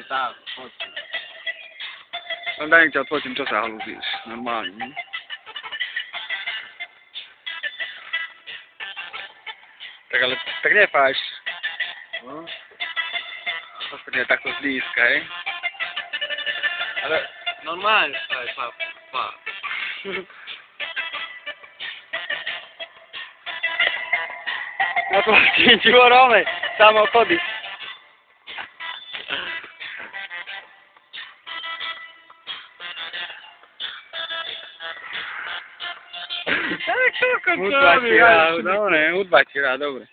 tak, chodź. No daj ťa odfotím, čo sa halúzíš. Normálne, ne? Tak ale, tak nepáš. No. Ostatne takto zblízka, hej? Ale normálne staj, pa. No to vlastne ti voráme, samochody. Tak koľko Hudba ti rád, dobre, hudba ti rád, dobre.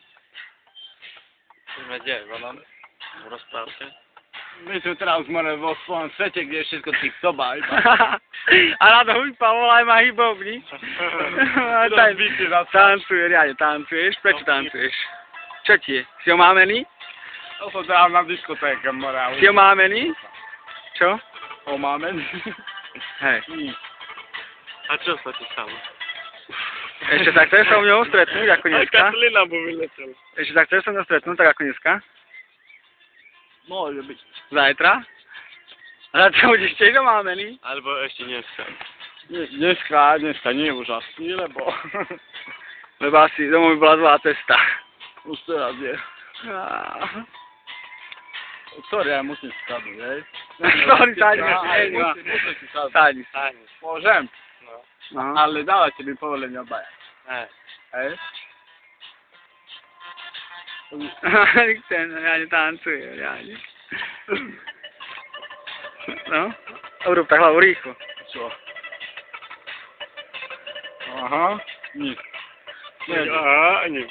Ideme kde, volám? V rozprávke? My sme teraz už máme vo svojom svete, kde je všetko TikToka iba. A na to hudba, volaj ma hybovni. Tancuje, riadne tancuješ, prečo tancuješ? Čo ti je? Si omámený? To som teraz na diskotéke morál. Si omámený? Čo? Omámený? Hej. A čo sa ti stalo? Ešte sa chceš so mňou stretnúť ako dneska? Katlina by vyletela. Ešte sa chceš so mňou stretnúť tak ako dneska? Môže byť. Zajtra? A zajtra budeš tiež omámený? Alebo ešte dneska. Dneska nie je už asi, lebo... Lebo asi domov by bola zlá cesta. Už teraz je. Sorry, ja musím sadnúť, hej? Sorry, sadni. Musím si sadnúť. Sadni. Môžem? No. Ale dávate mi povolenie obaja. Hej? Ten riadne tancuje, riadne. No? Urob tak hlavu rýchlo. Čo? Aha. Nic. Nie. Aha, nic.